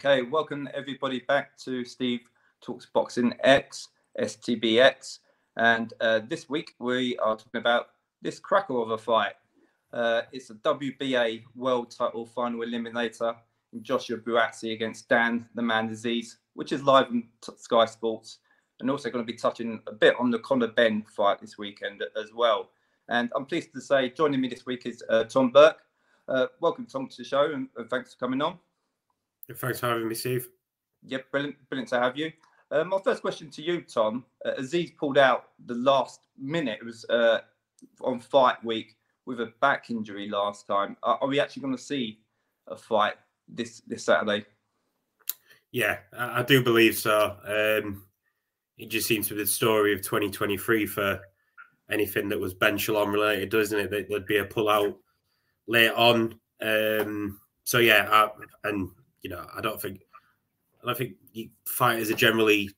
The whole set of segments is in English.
Okay, welcome everybody back to Steve Talks Boxing X, STBX. And this week we are talking about this cracker of a fight. It's a WBA world title final eliminator in Joshua Buatsi against Dan Azeez, which is live on Sky Sports. And also going to be touching a bit on the Conor Benn fight this weekend as well. And I'm pleased to say joining me this week is Tom Bourke. Welcome, Tom, to the show, and thanks for coming on. Thanks for having me, Steve. Yep, brilliant to have you. My first question to you, Tom. Azeez pulled out the last minute. It was on fight week with a back injury last time. Are we actually going to see a fight this Saturday? Yeah, I do believe so. It just seems to be the story of 2023 for anything that was Ben Shalom related, doesn't it? There'd be a pullout late on. So yeah, I don't think fighters are generally,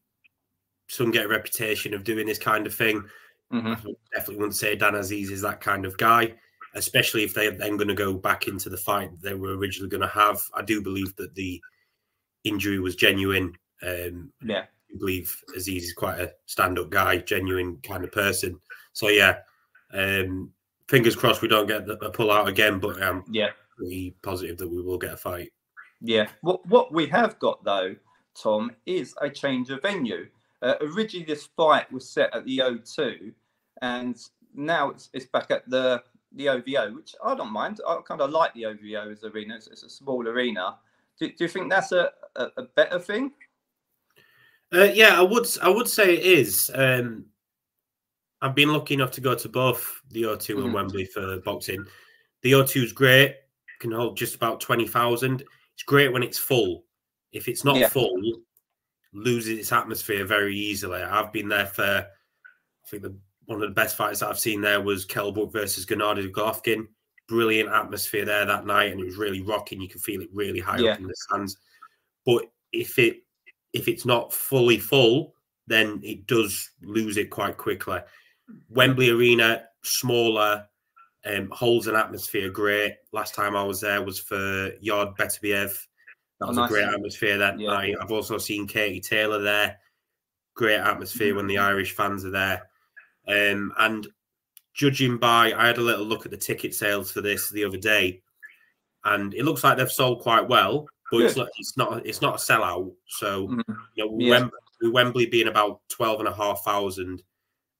some get a reputation of doing this kind of thing. I definitely wouldn't say Dan Azeez is that kind of guy, especially if they're then going to go back into the fight they were originally going to have. I do believe that the injury was genuine. I believe Azeez is quite a stand-up guy, genuine kind of person. So yeah, fingers crossed we don't get a pull-out again, but I'm pretty positive that we will get a fight. Yeah. What we have got, though, Tom, is a change of venue. Originally, this fight was set at the O2, and now it's back at the OVO, which I don't mind. I kind of like the OVO as arena. It's a small arena. Do you think that's a better thing? Yeah, I would say it is. I've been lucky enough to go to both the O2 and Wembley for boxing. The O2 is great. Can hold just about 20,000. It's great when it's full. If it's not full, loses its atmosphere very easily. I've been there for, I think one of the best fights that I've seen there was Kell Brook versus Gennady Golovkin. Brilliant atmosphere there that night, and it was really rocking. You can feel it really high up in the stands. But if it's not fully full, then it does lose it quite quickly. Wembley Arena, smaller, holds an atmosphere great. Last time I was there was for Yard Beterbiev. That was a great atmosphere that night. I've also seen Katie Taylor there. Great atmosphere when the Irish fans are there. And judging by, I had a little look at the ticket sales for this the other day, and it looks like they've sold quite well, but it's not a sellout. So Wembley being about 12,500.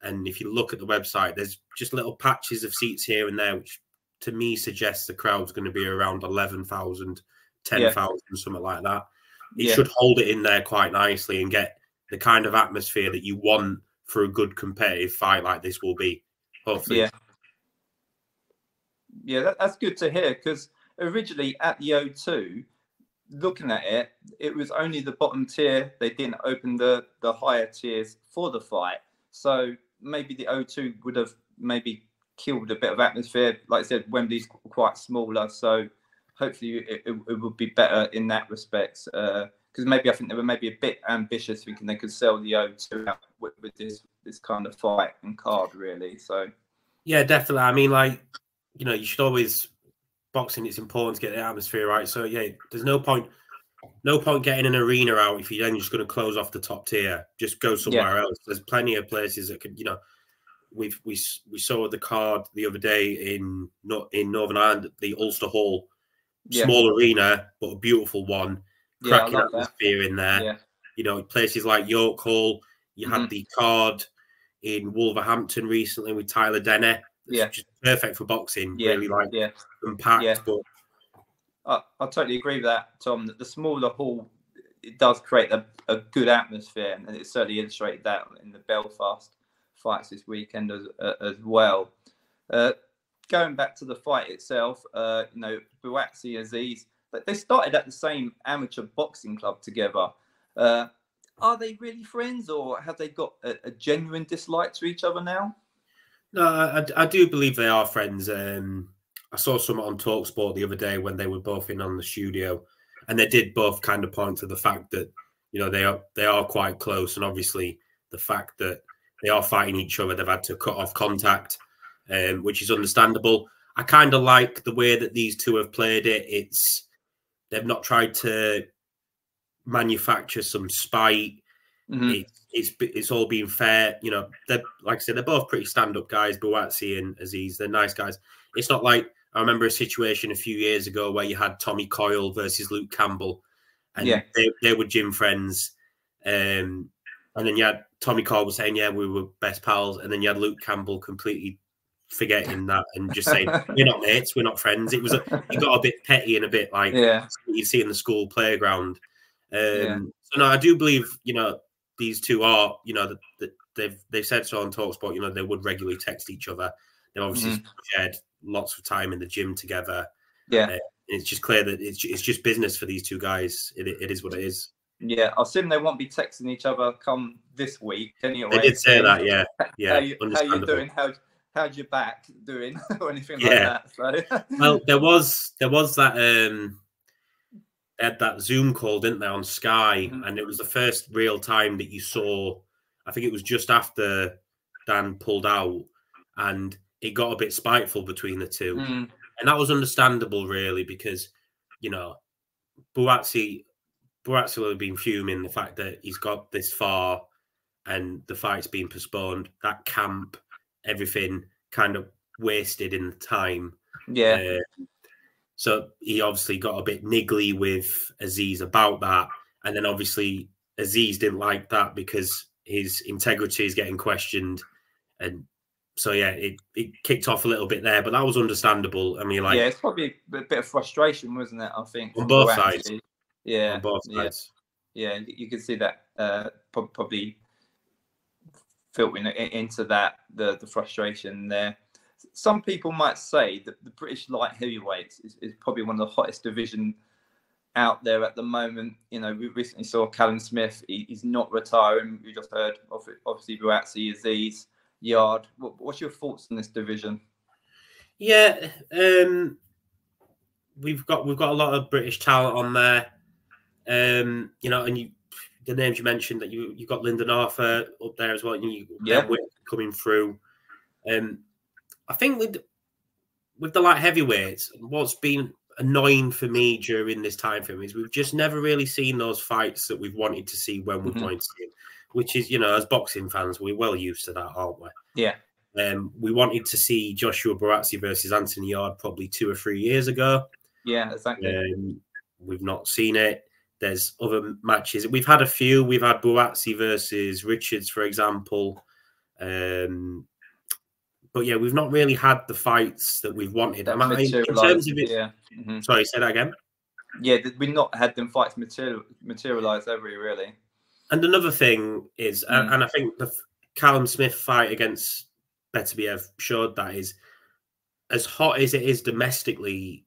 And if you look at the website, there's just little patches of seats here and there, which to me suggests the crowd's going to be around 11,000, 10,000, something like that. It should hold it in there quite nicely and get the kind of atmosphere that you want for a good competitive fight like this will be, hopefully. Yeah, that's good to hear, because originally at the O2, looking at it, it was only the bottom tier. They didn't open the higher tiers for the fight. So maybe the O2 would have maybe killed a bit of atmosphere. Like I said, Wembley's quite smaller, so hopefully it would be better in that respect. Because maybe I think they were maybe a bit ambitious, thinking they could sell the O2 out with this kind of fight and card, really. So yeah, definitely. I mean, like, you should always, boxing, it's important to get the atmosphere right. So yeah, there's no point getting an arena out if you're then just going to close off the top tier. Just go somewhere else. There's plenty of places that could, we saw the card the other day in Northern Ireland, the Ulster Hall, small arena but a beautiful one, cracking atmosphere in there. Places like York Hall. You had the card in Wolverhampton recently with Tyler Denner. It's just perfect for boxing. Really compact, but. I totally agree with that, Tom. That the smaller hall, it does create a good atmosphere, and it certainly illustrated that in the Belfast fights this weekend as well. Going back to the fight itself, Buatsi, Azeez, but they started at the same amateur boxing club together. Are they really friends, or have they got a genuine dislike to each other now? No, I do believe they are friends. I saw someone on TalkSport the other day when they were both in on the studio, and they did both kind of point to the fact that they are quite close, and obviously the fact that they are fighting each other, they've had to cut off contact, which is understandable. I kind of like the way that these two have played it. They've not tried to manufacture some spite. It's all being fair. You know, they're, like I said, they're both pretty stand-up guys, Buatsi and Azeez. They're nice guys. It's not like, I remember a situation a few years ago where you had Tommy Coyle versus Luke Campbell, and they were gym friends. And then you had Tommy Coyle was saying, yeah, we were best pals. And then you had Luke Campbell completely forgetting that and just saying, we're not mates, we're not friends. It got a bit petty and a bit like you see in the school playground. So no, I do believe, you know, these two are, you know, they've said so on TalkSport, you know, they would regularly text each other. They've obviously shared lots of time in the gym together. It's just clear that it's just business for these two guys. It is what it is. Yeah, I assume they won't be texting each other come this week anyway. They did say that, yeah. How you doing? How's your back doing? Or anything like that. So. Well, there was that that Zoom call, didn't they, on Sky, and it was the first real time that you saw. I think it was just after Dan pulled out, and it got a bit spiteful between the two, and that was understandable, really, because you know Buatsi will have been fuming the fact that he's got this far and the fight's been postponed. That camp, everything kind of wasted in the time. So he obviously got a bit niggly with Azeez about that. And then obviously Azeez didn't like that because his integrity is getting questioned. And so, yeah, it kicked off a little bit there, but that was understandable. I mean, like... Yeah, it's probably a bit of frustration, wasn't it, I think? On both sides. Yeah. On both sides. Yeah, you can see that probably filtering into that, the frustration there. Some people might say that the British light heavyweights is probably one of the hottest division out there at the moment. You know, we recently saw Callum Smith. He's not retiring. We just heard, obviously, Buatsi, Azeez, Yard. What's your thoughts on this division? Yeah, we've got a lot of British talent on there. You know, and the names you mentioned that you got Lyndon Arthur up there as well, and you coming through. I think with the light heavyweights, what's been annoying for me during this time frame is we've just never really seen those fights that we've wanted to see when we're going to see them, which is, you know, as boxing fans, we're well used to that, aren't we? Yeah. We wanted to see Joshua Buatsi versus Anthony Yard probably 2 or 3 years ago. Yeah, exactly. We've not seen it. There's other matches. We've had a few. We've had Buatsi versus Richards, for example. But yeah, we've not really had the fights that we've wanted. In terms of it, sorry, say that again. Yeah, we've not had them fights materialize, have we, really? And another thing is, and I think the Callum Smith fight against Beterbiev showed that, is as hot as it is domestically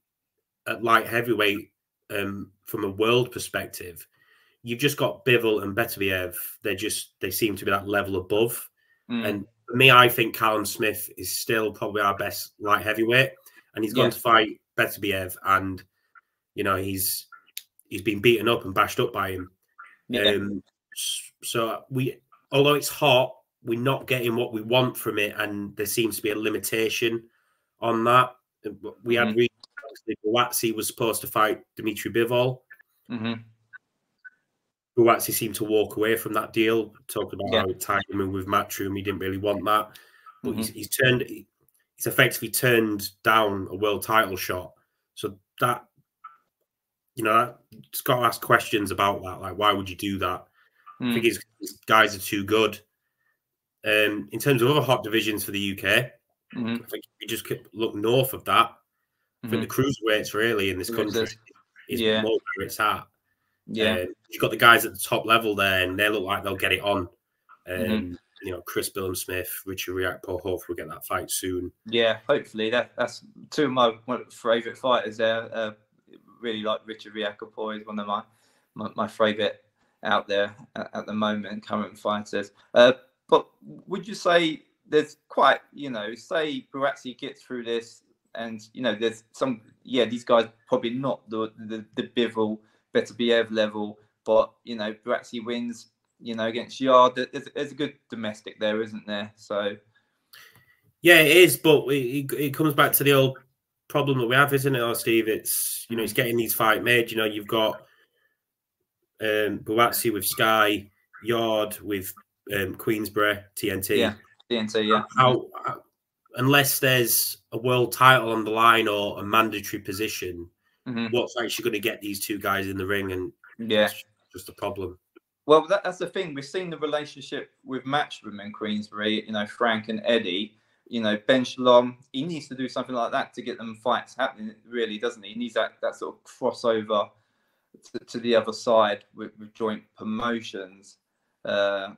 at light heavyweight, from a world perspective, you've just got Bivol and Beterbiev. They seem to be that level above. And for me, I think Callum Smith is still probably our best light heavyweight, and he's gone to fight Beterbiev, and you know he's been beaten up and bashed up by him. So although it's hot, we're not getting what we want from it, and there seems to be a limitation on that. We had Buatsi was supposed to fight Dimitri Bivol. Buatsi seemed to walk away from that deal, talking about how it tied him in with Matchroom. He didn't really want that, but he's effectively turned down a world title shot. So that, you know, it's got to ask questions about that. Like, why would you do that? I think his guys are too good. In terms of other hot divisions for the UK, I think we just look north of that. I think the cruiserweights really in this country is more where it's at. You've got the guys at the top level there, and they look like they'll get it on. You know, Chris Billam-Smith, Richard Riakpo, hopefully we'll get that fight soon. Yeah, hopefully. That's two of my favourite fighters there. Really like Richard Riakpo. He's one of my favourite out there at the moment, current fighters. But would you say there's quite, you know, say Buatsi gets through this, and you know, there's some, these guys probably not the Bivol, Beterbiev level, but you know, Buatsi wins, you know, against Yard. There's a good domestic there, isn't there? So yeah, it is, but it comes back to the old problem that we have, isn't it, Steve? It's, you know, it's getting these fight made. You know, you've got Buatsi with Sky, Yard with Queensberry, TNT. Yeah, TNT, yeah. How unless there's a world title on the line or a mandatory position, what's actually going to get these two guys in the ring? And that's just a problem. Well, that's the thing. We've seen the relationship with Matchroom and Queensberry, you know, Frank and Eddie. You know, Ben Shalom, he needs to do something like that to get them fights happening, really, doesn't he? He needs that sort of crossover to the other side with joint promotions to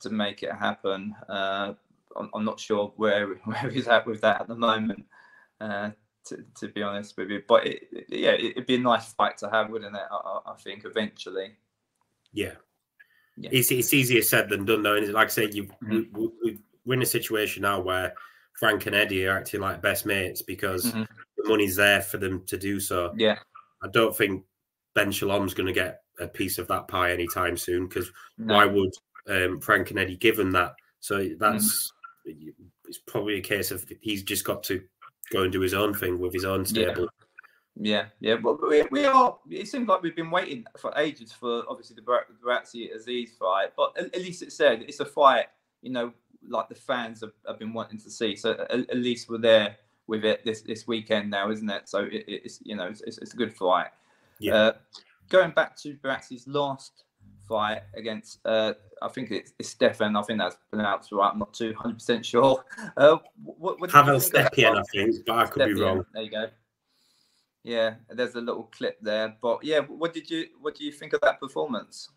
make it happen. I'm not sure where he's at with that at the moment, to be honest with you. But it'd be a nice fight to have, wouldn't it? I think eventually. Yeah. It's easier said than done, though. And like I say, we're in a situation now where Frank and Eddie are acting like best mates because the money's there for them to do so. Yeah. I don't think Ben Shalom's going to get a piece of that pie anytime soon because why would Frank and Eddie give him that? So that's it's probably a case of he's just got to go and do his own thing with his own stable. Yeah. Well, we are. It seems like we've been waiting for ages for obviously the Buatsi Azeez fight, but at least it said it's a fight, you know, like the fans have been wanting to see. So at least we're there with it this weekend now, isn't it? So it's you know it's a good fight. Yeah. Going back to Buatsi's last fight against I think it's Stefan. I think that's pronounced right. I'm not 200% sure. What Pavel Stepien, I think, but I could be wrong. There you go. Yeah, there's a little clip there. But yeah, what do you think of that performance?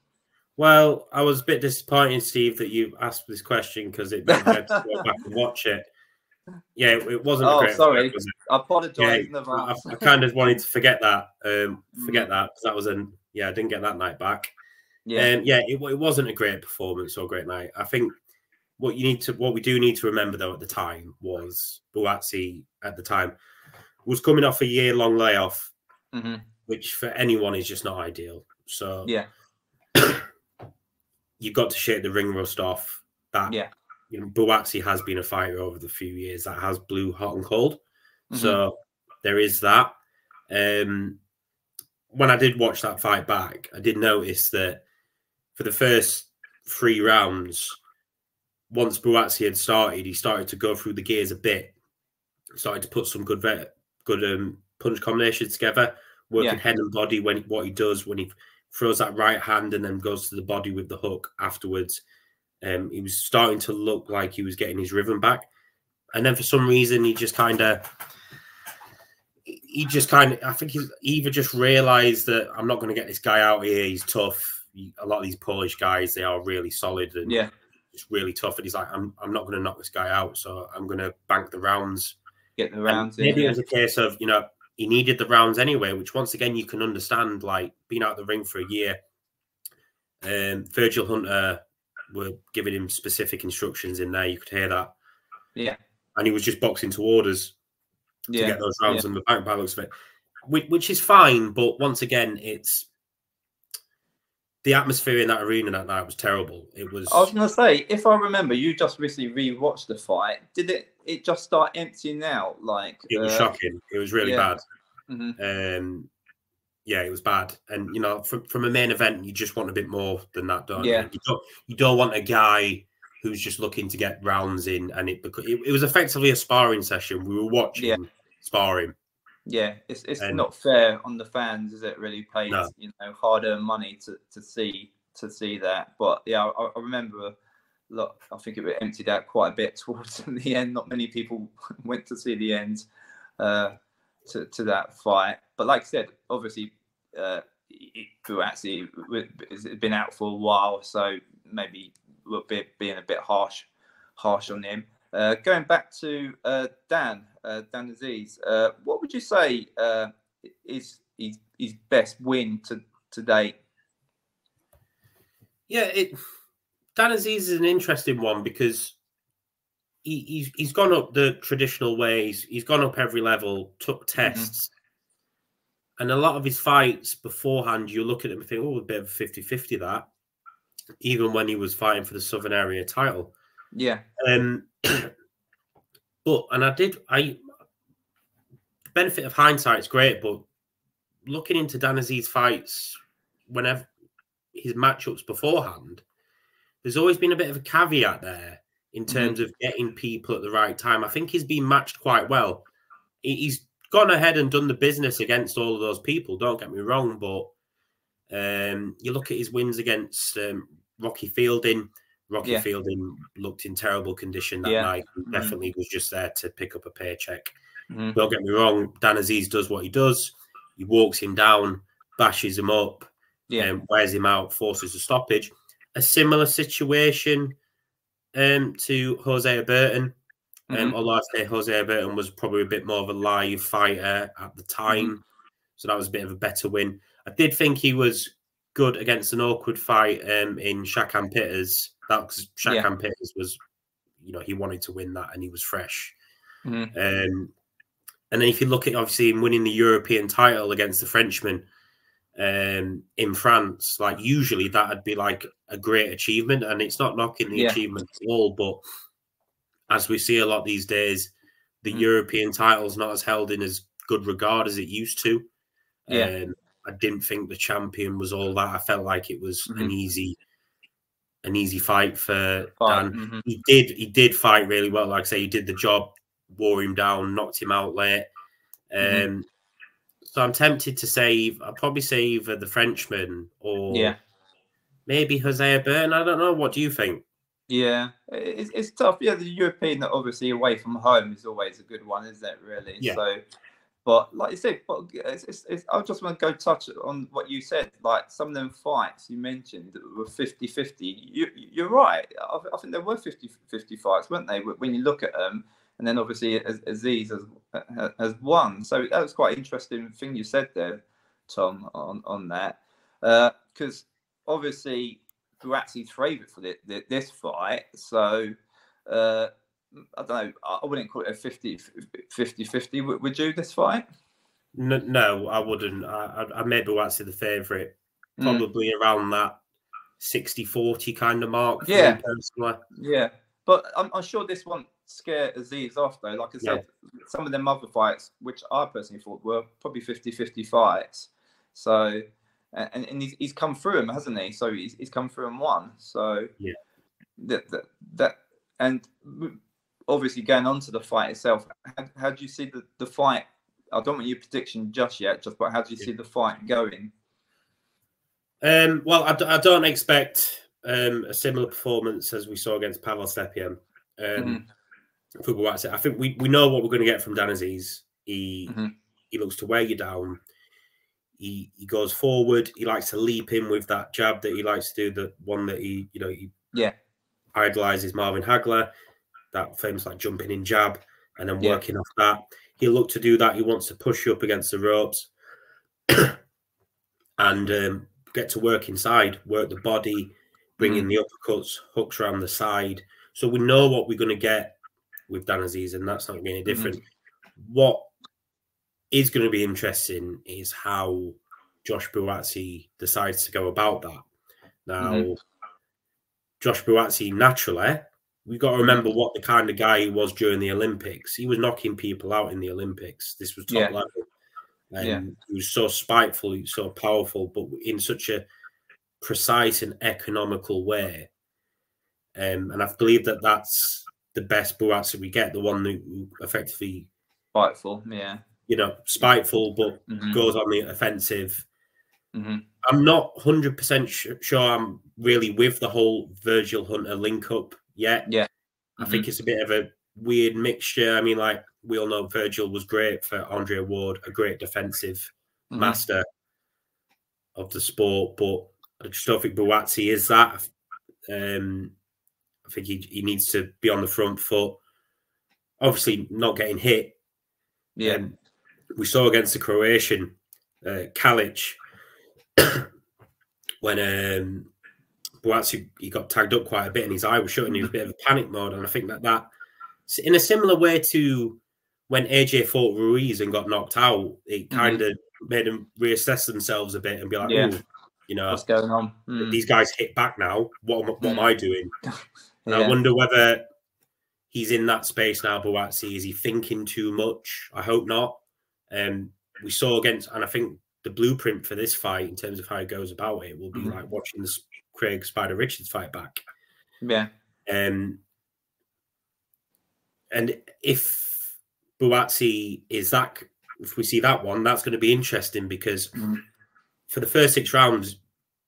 Well, I was a bit disappointed, Steve, that you asked this question because it meant I had to go back and watch it. Yeah, it wasn't. Oh, a great sorry. fight, was it? I apologise. Yeah, I kind of wanted to forget that. Because that was I didn't get that night back. Yeah, it wasn't a great performance or great night. I think what we do need to remember though at the time was Buatsi at the time was coming off a year-long layoff, which for anyone is just not ideal. So you've got to shake the ring rust off. That you know, Buatsi has been a fighter over the few years that has blew hot and cold. So there is that. When I did watch that fight back, I did notice that for the first 3 rounds, once Buatsi had started, he started to go through the gears a bit. Started to put some good punch combinations together, working head and body what he does when he throws that right hand and then goes to the body with the hook afterwards. He was starting to look like he was getting his rhythm back. And then for some reason, I think he either just realized that I'm not going to get this guy out here. He's tough. A lot of these Polish guys, they are really solid and it's really tough. And he's like, I'm not going to knock this guy out. So I'm going to bank the rounds. Get the rounds in. Maybe it was a case of, you know, he needed the rounds anyway, which once again, you can understand, like being out of the ring for a year. Virgil Hunter were giving him specific instructions in there. You could hear that. Yeah. And he was just boxing to orders to get those rounds on the back by the looks of it, which is fine. But once again, it's the atmosphere in that arena that night was terrible. It was. I was going to say, if I remember, you just recently rewatched the fight. Did it just start emptying out? Like it was shocking. It was really bad. Yeah, it was bad. And you know, from a main event, you just want a bit more than that, don't you? You don't want a guy who's just looking to get rounds in, and it was effectively a sparring session. We were watching sparring. Yeah, it's not fair on the fans, is it? Really paid, you know, hard-earned money to see that. But yeah, I remember a lot. I think it emptied out quite a bit towards the end. Not many people went to see the end to that fight. But like I said, obviously, Buatsi has been out for a while, so maybe we're being a bit harsh on him. Going back to Dan Azeez, what would you say is his best win to date? Yeah, Dan Azeez is an interesting one because he's gone up the traditional ways. He's gone up every level, took tests. And a lot of his fights beforehand, you look at him and think, oh, a bit of 50-50 that. Even when he was fighting for the Southern Area title. Yeah. The benefit of hindsight is great, but looking into Dan Azeez fights, whenever his matchups beforehand, there's always been a bit of a caveat there in terms of getting people at the right time. I think he's been matched quite well. He's gone ahead and done the business against all of those people, don't get me wrong, but you look at his wins against Rocky Fielding. Rocky Fielding looked in terrible condition that night. Definitely was just there to pick up a paycheck. Don't get me wrong, Dan Azeez does what he does. He walks him down, bashes him up, wears him out, forces a stoppage. A similar situation to Jose Burton. Although I'd say Jose Burton was probably a bit more of a live fighter at the time. So that was a bit of a better win. I did think he was good against an awkward fight in Shakan Pitters. That was Shakan Pitters was, you know, he wanted to win that and he was fresh. And then if you look at obviously him winning the European title against the Frenchman in France, like usually that'd be like a great achievement, and it's not knocking the achievement at all, but as we see a lot these days, the European title's not as held in as good regard as it used to. I didn't think the champion was all that. I felt like it was an easy fight for Dan. He did fight really well. Like I say, he did the job, wore him down, knocked him out late. So I'm tempted to say, I'll probably say either the Frenchman or maybe Jose Burton. I don't know. What do you think? Yeah, it's tough. Yeah, the European, obviously away from home, is always a good one, isn't it? Really. Yeah. So, but like you said, I just want to go touch on what you said. Like some of them fights you mentioned were 50-50. You're right. I think there were 50-50 fights, weren't they? When you look at them, and then obviously Azeez has won. So that was quite an interesting thing you said there, Tom, on that, because obviously Buatsi's favourite for this fight. So I don't know. I wouldn't call it a 50-50. Would you, this fight? No, I wouldn't. I made Buatsi the favourite, probably around that 60-40 kind of mark. For me personally. Yeah, but I'm sure this won't scare Azeez off though. Like I said, some of them other fights, which I personally thought were probably 50-50 fights. So. And he's come through them, hasn't he? So he's come through and won. So that and obviously going on to the fight itself, how do you see the fight? I don't want your prediction just yet, but how do you see the fight going? Well, I don't expect a similar performance as we saw against Pavel Stepien for Buatsi. I think we know what we're going to get from Dan Azeez. He looks to wear you down. He goes forward. He likes to leap in with that jab that he likes to do. The one that he idolizes Marvin Hagler, that famous like jumping in jab, and then working off that. He'll look to do that. He wants to push you up against the ropes and get to work inside, work the body, bring in the uppercuts, hooks around the side. So we know what we're going to get with Dan Azeez, and that's not going to be any different. What is going to be interesting is how Josh Buatsi decides to go about that. Now, Josh Buatsi, naturally, we've got to remember what the kind of guy he was during the Olympics. He was knocking people out in the Olympics. This was top level. And he was so spiteful, he was so powerful, but in such a precise and economical way. And I believe that that's the best Buatsi we get, the one who effectively... Spiteful, you know, spiteful, but goes on the offensive. I'm not 100% sure I'm really with the whole Virgil Hunter link up yet. I think it's a bit of a weird mixture. I mean, like, we all know Virgil was great for Andre Ward, a great defensive master of the sport, but I just don't think Buatsi is that. I think he needs to be on the front foot. Obviously, not getting hit. We saw against the Croatian, Kalic, when Buatsi, he got tagged up quite a bit and his eye was shut and he was a bit of a panic mode. And I think that in a similar way to when AJ fought Ruiz and got knocked out, it kind of made them reassess themselves a bit and be like, "Ooh, you know, what's going on? These guys hit back now. What am I doing?" I wonder whether he's in that space now, Buatsi. Is he thinking too much? I hope not. We saw against, and I think the blueprint for this fight in terms of how he goes about it will be like watching the Craig Spider Richards fight back. Yeah. And if Buatsi is that, if we see that one, that's going to be interesting because for the first 6 rounds,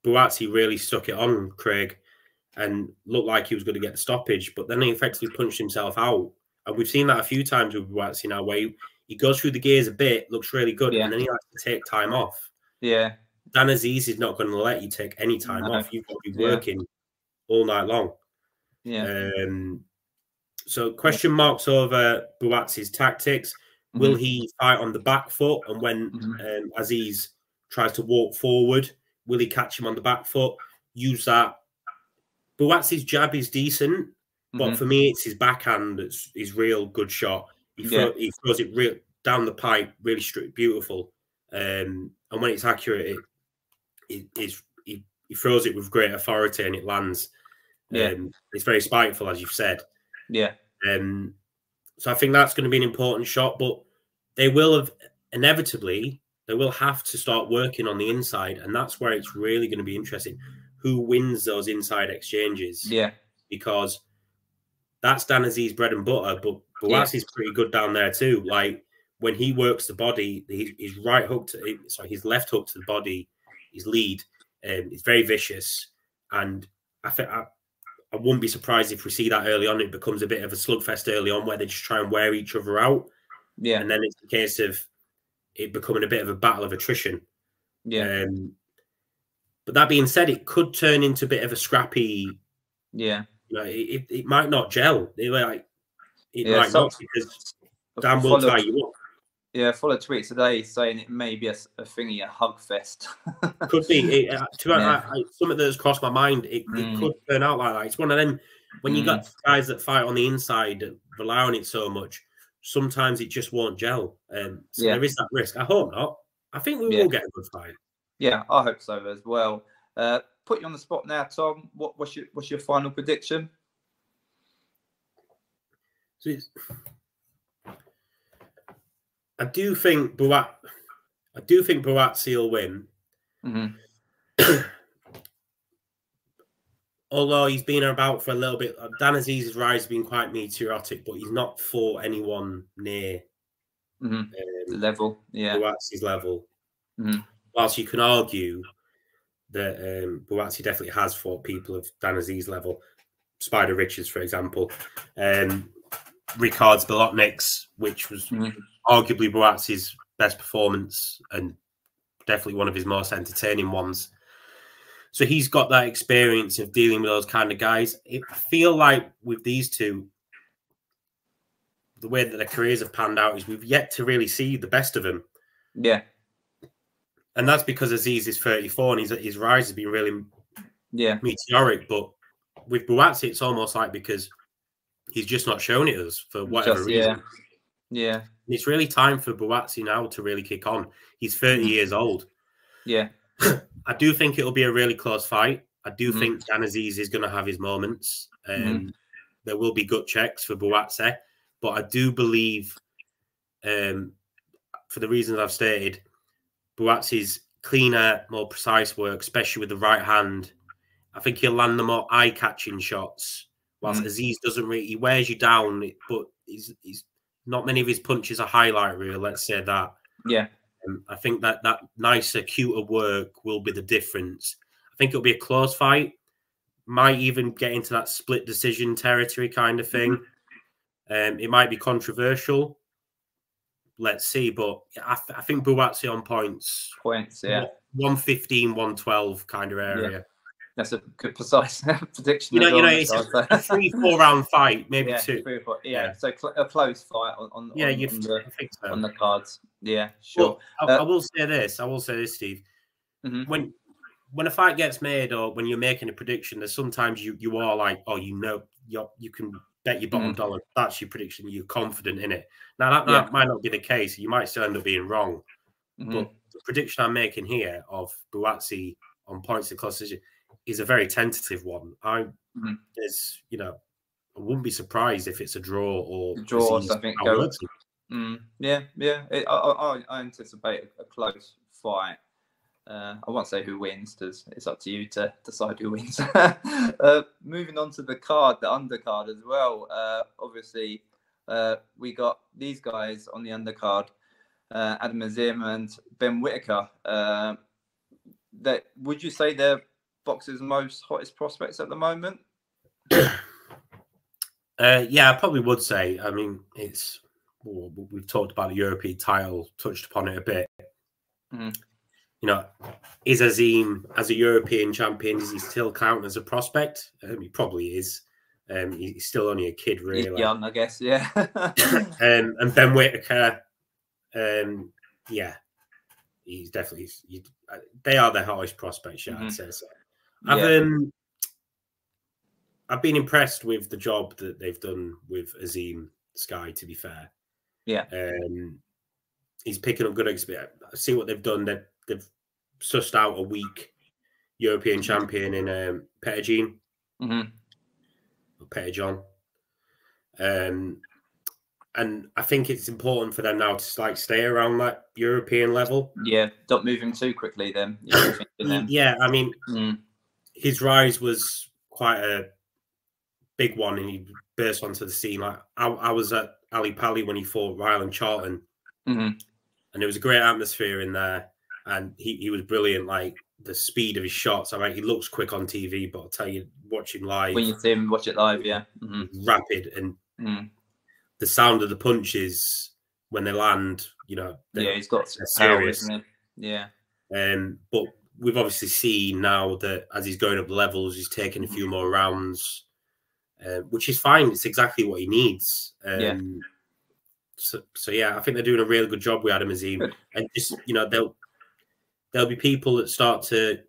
Buatsi really stuck it on Craig and looked like he was going to get the stoppage, but then he effectively punched himself out. And we've seen that a few times with Buatsi now, where he goes through the gears a bit, looks really good, and then he likes to take time off. Yeah. Dan Azeez is not going to let you take any time off. You've got to be working all night long. Yeah. So question marks over Buatsi's tactics. Will he fight on the back foot? And when Azeez tries to walk forward, will he catch him on the back foot? Use that. Buatsi's jab is decent, but for me, it's his backhand that's his real good shot. He throws it real down the pipe, really beautiful. And when it's accurate, he throws it with great authority and it lands. It's very spiteful, as you've said. Yeah. So I think that's going to be an important shot, but they will have inevitably, they will have to start working on the inside, and that's where it's really going to be interesting. Who wins those inside exchanges? Yeah. Because that's Dan Azeez's bread and butter, but Buatsi's pretty good down there too. Like when he works the body, his right hook his left hook to the body, his lead, is very vicious. And I think I wouldn't be surprised if we see that early on. It becomes a bit of a slugfest early on where they just try and wear each other out. Yeah. And then it's a case of it becoming a bit of a battle of attrition. Yeah. But that being said, it could turn into a bit of a scrappy. Yeah. You know, it might not gel. It might not, because Dan will tie you up. Yeah, follow tweets today saying it may be a thingy, a hug fest. Could be. Something that's crossed my mind. It could turn out like that. It's one of them, when you got guys that fight on the inside, rely on it so much, sometimes it just won't gel. So there is that risk. I hope not. I think we will get a good fight. Yeah, I hope so as well. Put you on the spot now, Tom. What's your final prediction? I do think Buatsi will win. Although he's been about for a little bit. Dan Azeez's rise has been quite meteoric, but he's not fought anyone near level. Yeah, Buatsi's level. Whilst you can argue that Buatsi definitely has fought people of Dan Azeez's level, Spider Richards, for example, Ricard's Bolotniks, which was arguably Buatsi's best performance and definitely one of his most entertaining ones. So he's got that experience of dealing with those kind of guys. I feel like with these two, the way that their careers have panned out is we've yet to really see the best of them. Yeah. And that's because Azeez is 34 and his rise has been really meteoric. But with Buatsi, it's almost like because he's just not shown it us for whatever reason. Yeah. And it's really time for Buatsi now to really kick on. He's 30 years old. Yeah. I do think it'll be a really close fight. I do think Dan Azeez is going to have his moments. There will be gut checks for Buatsi. But I do believe, for the reasons I've stated, Buatsi's cleaner, more precise work, especially with the right hand. I think he'll land the more eye-catching shots. Whilst Azeez doesn't really, he wears you down, but he's not many of his punches are highlight reel. Let's say that. Yeah. I think that nicer, cuter work will be the difference. I think it'll be a close fight. Might even get into that split decision territory kind of thing. It might be controversial. Let's see, but I think Buatsi on points. 115, 112 kind of area. Yeah. That's a good, precise prediction. You know, it's a 3-4 round fight, maybe 2. 3 or 4. Yeah, so a close fight on the cards. Yeah, sure. Well, I will say this, Steve. When a fight gets made or when you're making a prediction, there's sometimes you are like, oh, you can bet your bottom dollar that's your prediction. You're confident in it. Now that might not be the case. You might still end up being wrong. But the prediction I'm making here of Buatsi on points of close decision is a very tentative one. I wouldn't be surprised if it's a draw or something. I anticipate a close fight. I won't say who wins because it's up to you to decide who wins. Moving on to the card, the undercard as well. Obviously, we got these guys on the undercard, Adam Azeez and Ben Whittaker. That would you say they're boxers' most hottest prospects at the moment? Yeah, I probably would say. I mean, we've talked about the European title, touched upon it a bit. Mm-hmm. You know, is Azeez as a European champion, is he still counted as a prospect? He probably is. He's still only a kid, really. He's young, I guess, yeah. And Ben Whittaker, yeah, he's definitely. They are the hottest prospects, yeah, I'd say so. I've been impressed with the job that they've done with Azeez Sky, to be fair. Yeah. He's picking up good experience. I see what they've done. They've sussed out a weak European champion in Petr John. And I think it's important for them now to like stay around that European level. Yeah, don't move him too quickly then. Yeah, I mean, his rise was quite a big one, and he burst onto the scene. Like I was at Ali Pali when he fought Ryland Charlton, and there was a great atmosphere in there, and he was brilliant. Like the speed of his shots. I mean, he looks quick on TV, but I'll tell you, watching live, when you see him watch it live, yeah, rapid, and the sound of the punches when they land, you know, yeah, he's got serious, isn't he? Yeah. But we've obviously seen now that as he's going up the levels, he's taking a few more rounds. Which is fine. It's exactly what he needs. So yeah, I think they're doing a really good job with Adam Azeez. And just, you know, there'll be people that start to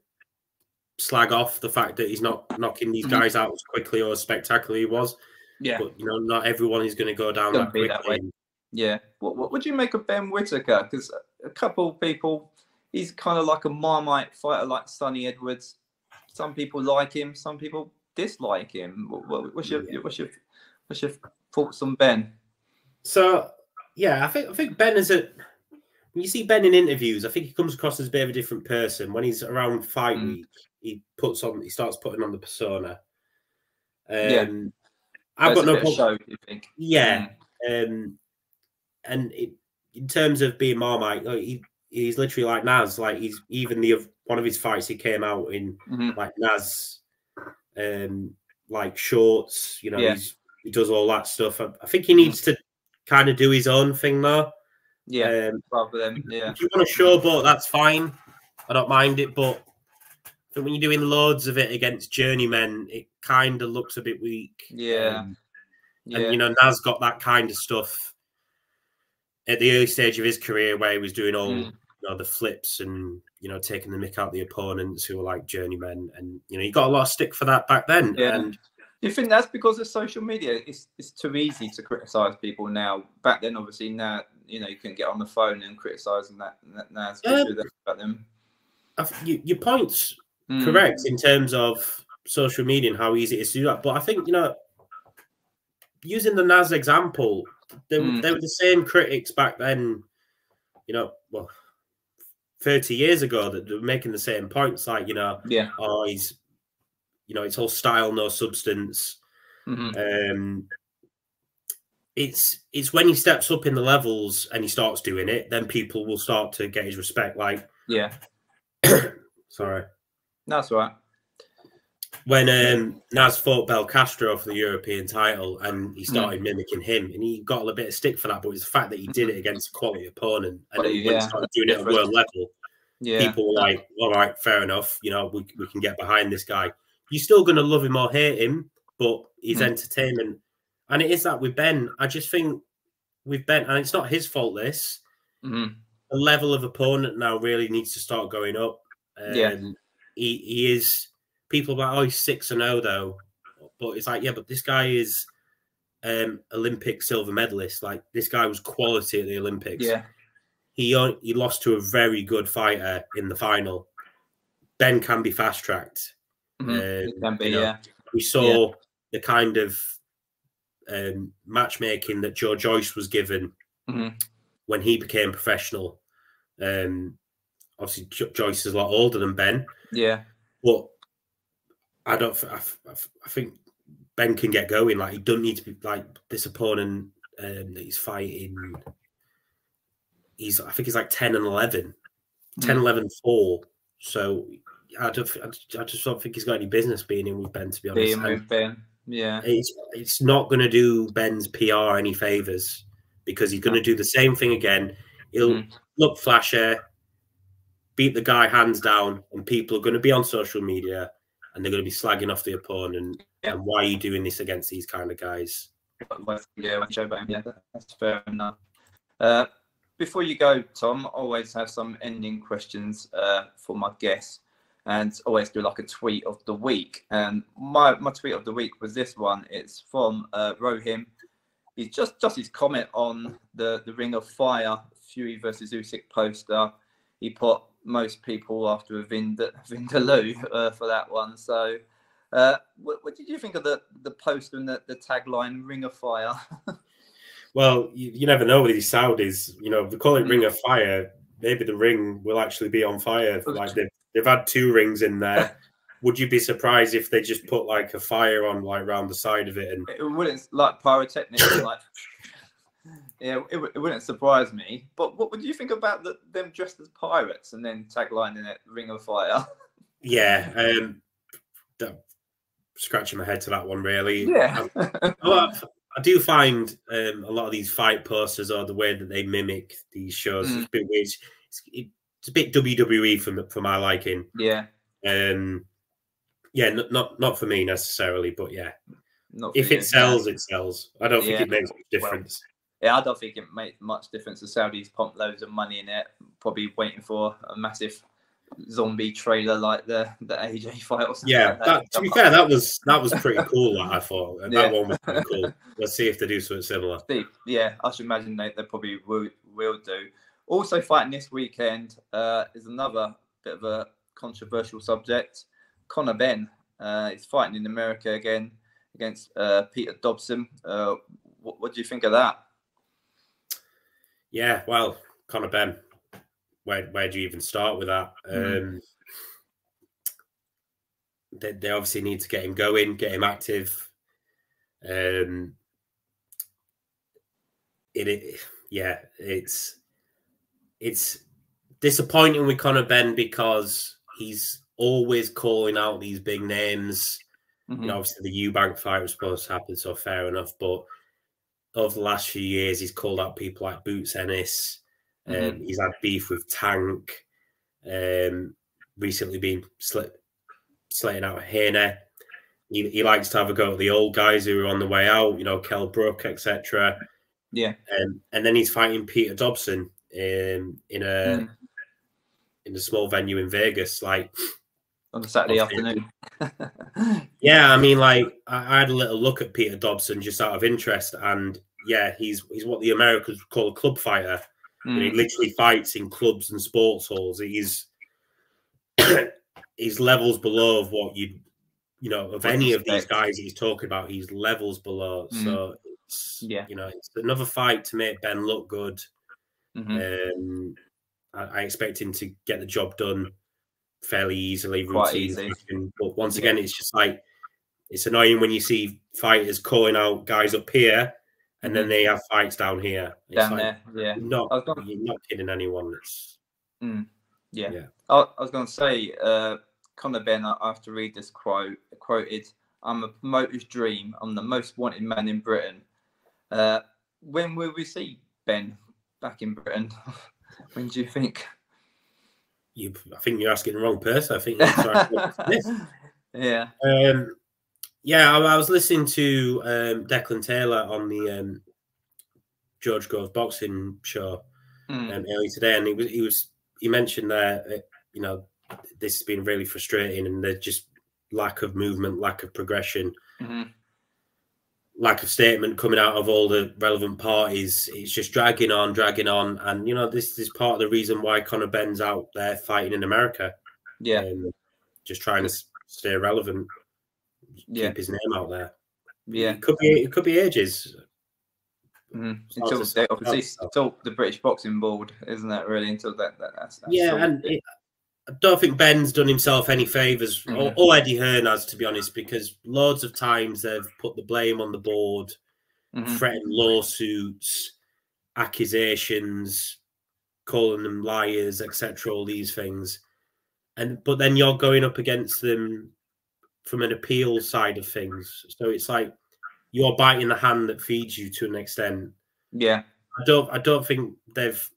slag off the fact that he's not knocking these guys out as quickly or as spectacularly he was. Yeah. But, you know, not everyone is going to go down that quickly. That way. Yeah. What would you make of Ben Whittaker? Because a couple of people, he's kind of like a Marmite fighter like Sonny Edwards. Some people like him. Some people dislike him. What's your thoughts on Ben? So yeah, I think Ben is when you see Ben in interviews, I think he comes across as a bit of a different person. When he's around fight week, he starts putting on the persona. I've got no problem. Show, do you think? Yeah, in terms of being Marmite, he's literally like Naz. Like he's even one of his fights, he came out in like Naz. Like shorts, you know, he does all that stuff. I think he needs to kind of do his own thing though. Yeah, rather than if you want to showboat, that's fine. I don't mind it, but I think when you're doing loads of it against journeymen, it kind of looks a bit weak. And you know, Naz got that kind of stuff at the early stage of his career where he was doing all you know, the flips and, you know, taking the mick out the opponents who were like journeymen, and you know, he got a lot of stick for that back then. And do you think that's because of social media? It's too easy to criticize people now. Back then, obviously, now you know you can get on the phone and criticize, and that now about them. Your point's correct in terms of social media and how easy it is to do that. But I think, you know, using the Naz example, they were the same critics back then. You know, well, 30 years ago that they were making the same points, like, you know, oh, he's, you know, it's all style, no substance. It's when he steps up in the levels and he starts doing it, then people will start to get his respect. Like, sorry, that's all right. When Naz fought Belcastro for the European title and he started mimicking him, and he got a bit of stick for that, but it was the fact that he did it against a quality opponent, and when he started doing it at world level, people were like, all right, fair enough, you know, we can get behind this guy. You're still going to love him or hate him, but he's entertainment. And it is that with Ben. I just think with Ben, and it's not his fault, this, the level of opponent now really needs to start going up. He is... People are like, oh, he's 6-0 though, but it's like, yeah, but this guy is Olympic silver medalist. Like, this guy was quality at the Olympics. He lost to a very good fighter in the final. Ben can be fast tracked. He can be, you know, we saw the kind of matchmaking that Joe Joyce was given when he became professional. obviously Joyce is a lot older than Ben. Yeah. But I think Ben can get going. Like, he doesn't need to be like this opponent that he's fighting. I think he's like 10-11, 10-11-4. So I just don't think he's got any business being in with Ben, to be honest. Being with Ben, yeah. It's not going to do Ben's PR any favors, because he's going to do the same thing again. He'll look flashy, beat the guy hands down, and people are going to be on social media and they're going to be slagging off the opponent. And why are you doing this against these kind of guys? Yeah, that's fair enough. Before you go, Tom, I always have some ending questions for my guests, and always do like a tweet of the week. And my tweet of the week was this one. It's from Rohim. He's just his comment on the Ring of Fire Fury versus Usyk poster. He put most people after a Vindaloo for that one. So what did you think of the poster and the tagline Ring of Fire? Well, you never know with these Saudis. You know, if they call it Ring of Fire, maybe the ring will actually be on fire. Like they've had 2 rings in there. Would you be surprised if they just put like a fire on like around the side of it? And it wouldn't, like pyrotechnics, like yeah, it wouldn't surprise me. But what would you think about them dressed as pirates and then taglining it Ring of Fire? Yeah, scratching my head to that one, really. Yeah. I do find a lot of these fight posters, or the way that they mimic these shows, it's a bit weird. It's a bit WWE for my liking. Yeah. Yeah, not for me necessarily, but yeah. If you, it sells, it sells. I don't think it makes a difference. Yeah, I don't think it makes much difference. The Saudis pump loads of money in it, probably waiting for a massive zombie trailer like the AJ fight or something. Yeah, like to be fair, that was pretty cool. I thought that one was pretty cool. Let's see if they do something similar. Yeah, I should imagine they probably will do. Also fighting this weekend is another bit of a controversial subject. Conor Benn is fighting in America again against Peter Dobson. What do you think of that? Yeah, well, Conor Benn. Where do you even start with that? They obviously need to get him going, get him active. It's disappointing with Conor Benn, because he's always calling out these big names. You know, obviously the Eubank fight was supposed to happen, so fair enough. But over the last few years, he's called out people like Boots Ennis. He's had beef with Tank. Recently been slating out Haney. He likes to have a go at the old guys who are on the way out, you know, Kell Brook, etc. Yeah. And then he's fighting Peter Dobson in a small venue in Vegas, like on a Saturday afternoon. Yeah, I mean, like I had a little look at Peter Dobson just out of interest, and yeah, he's what the Americans call a club fighter. He literally fights in clubs and sports halls. He's levels below of what you know of any of these guys he's talking about. He's levels below. So it's, you know, it's another fight to make Ben look good. I expect him to get the job done fairly easily, quite easy. But once again, it's just like, it's annoying when you see fighters calling out guys up here, and then they have fights down here. It's down like, there, yeah. You're not kidding anyone. It's, yeah. I was going to say, Conor Benn, I have to read this quoted, "I'm a promoter's dream. I'm the most wanted man in Britain." When will we see Ben back in Britain? When do you think? I think you're asking the wrong person. I think yeah. Yeah, I was listening to Declan Taylor on the George Grove boxing show earlier today, and he mentioned there, you know, this has been really frustrating, and there's just lack of movement, lack of progression, lack of statement coming out of all the relevant parties. It's just dragging on, and you know, this is part of the reason why Conor Benn's out there fighting in America. Yeah, just trying to stay relevant. Keep his name out there. Yeah, it could be ages. Until they obviously sort the British Boxing Board, isn't that really? Until that's yeah, and I don't think Ben's done himself any favours, or Eddie Hearn has, to be honest, because loads of times they've put the blame on the board, threatened lawsuits, accusations, calling them liars, etc. All these things, but then you're going up against them from an appeal side of things, so it's like you're biting the hand that feeds you to an extent. Yeah, I don't think they've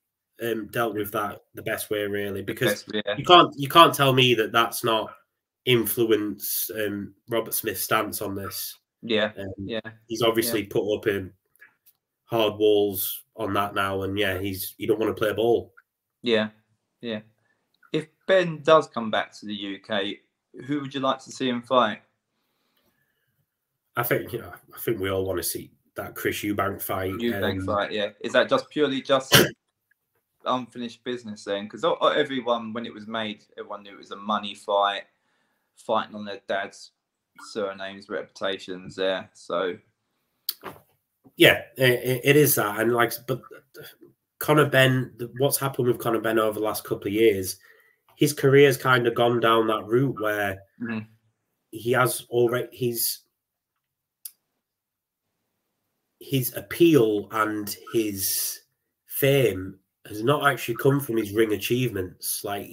dealt with that the best way, really, because you can't tell me that that's not influence Robert Smith's stance on this. Yeah, he's obviously put up in hard walls on that now, and he don't want to play ball. Yeah. If Ben does come back to the UK, who would you like to see him fight? I think we all want to see that Chris Eubank fight. Eubank fight, yeah. Is that just purely unfinished business then? Because everyone, when it was made, everyone knew it was a money fight, fighting on their dad's surnames, reputations there. So, yeah, it is that, and but Conor Benn, what's happened with Conor Benn over the last couple of years, his career's kind of gone down that route where he has already his appeal and his fame has not actually come from his ring achievements. Like,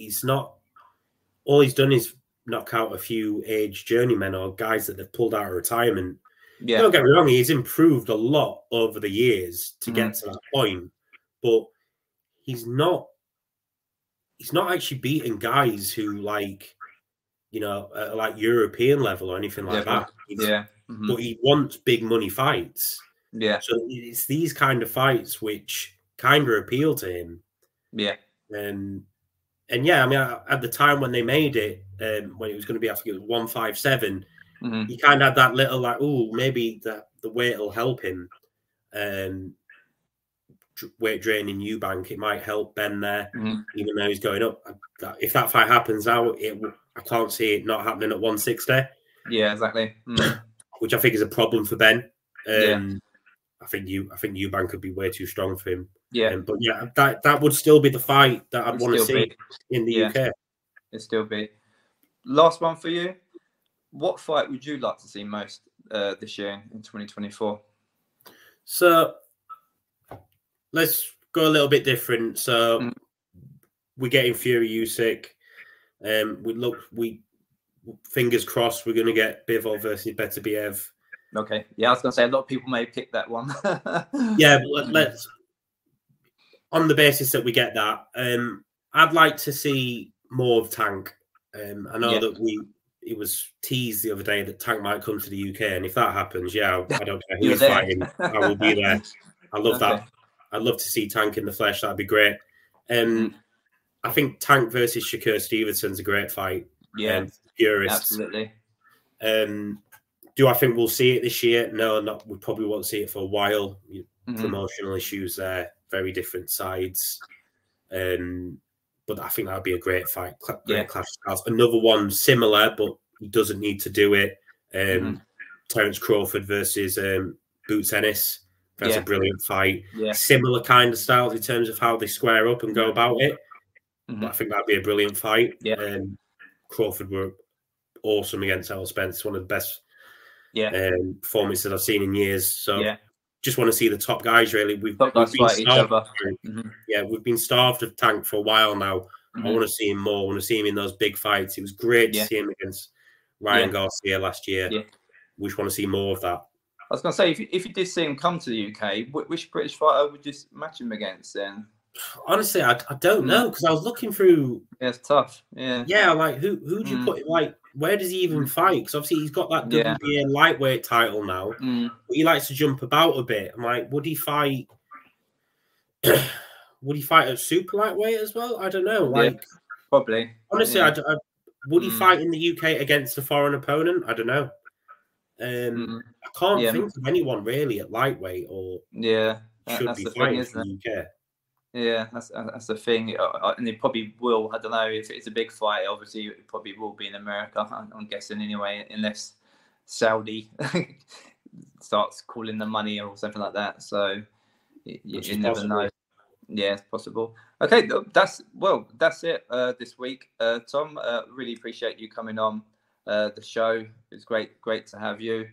all he's done is knock out a few aged journeymen or guys that they've pulled out of retirement. Yeah. Don't get me wrong, he's improved a lot over the years to get to that point, but he's not actually beating guys who like European level or anything like that. But he wants big money fights. Yeah. So it's these kind of fights which kind of appeal to him. Yeah. And yeah, I mean, at the time when they made it, when it was going to be, I think it was 157, he kind of had that little like, oh, maybe the weight will help him. Weight draining Eubank, it might help Ben there, even though he's going up. If that fight happens now, I can't see it not happening at 160. Yeah, exactly. Which I think is a problem for Ben. I think Eubank could be way too strong for him. Yeah, but yeah, that would still be the fight that I'd want to see in the UK. It'd still be. Last one for you. What fight would you like to see most this year in 2024? So let's go a little bit different. So we're getting Fury Usyk. We fingers crossed we're going to get Bivol versus Beterbiev. Okay. Yeah, I was going to say a lot of people may pick that one. Yeah, let's on the basis that we get that. I'd like to see more of Tank. I know that it was teased the other day that Tank might come to the UK, and if that happens, I don't care who's fighting. I will be there. I love that. I'd love to see Tank in the flesh. That'd be great. I think Tank versus Shakur Stevenson's a great fight. Yeah, purists. Absolutely. Do I think we'll see it this year? No, not. We probably won't see it for a while. Promotional issues there, very different sides. But I think that would be a great fight. Great clash of styles. Another one similar, but he doesn't need to do it. Terence Crawford versus Boots Ennis. That's a brilliant fight. Yeah. Similar kind of styles in terms of how they square up and go about it. But I think that'd be a brilliant fight. Yeah. Crawford were awesome against Errol Spence. One of the best performances I've seen in years. So just want to see the top guys, really. We've been starved. We've been starved of Tank for a while now. I want to see him more. I want to see him in those big fights. It was great to see him against Ryan Garcia last year. Yeah. We just want to see more of that. I was going to say, if you did see him come to the UK, which British fighter would you match him against then? Honestly, I don't know, because I was looking through. Yeah, it's tough. Yeah. Yeah, like who do you put? Like, where does he even fight? Because obviously he's got that WBA lightweight title now. But he likes to jump about a bit. I'm like, would he fight? Would he fight at super lightweight as well? I don't know. Like, probably. Honestly, would he fight in the UK against a foreign opponent? I don't know. I can't think of anyone really at lightweight or should be fighting in the UK. Yeah, that's the thing, and it probably will. I don't know if it's a big fight. Obviously, it probably will be in America. I'm guessing anyway, unless Saudi starts calling the money or something like that. So You never know. Yeah, it's possible. Okay, that's it this week. Tom, really appreciate you coming on the show. It's great to have you.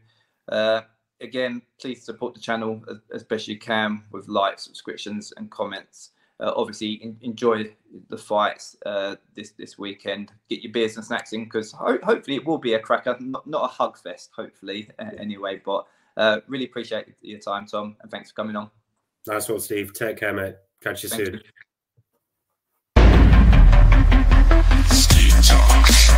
Again, please support the channel as best you can with likes, subscriptions, and comments. Obviously, enjoy the fights this weekend. Get your beers and snacks in, because hopefully it will be a cracker, not a hug fest. Hopefully, anyway. But really appreciate your time, Tom, and thanks for coming on. Nice one, Steve. Take care, mate. Catch you soon. Steve Talks.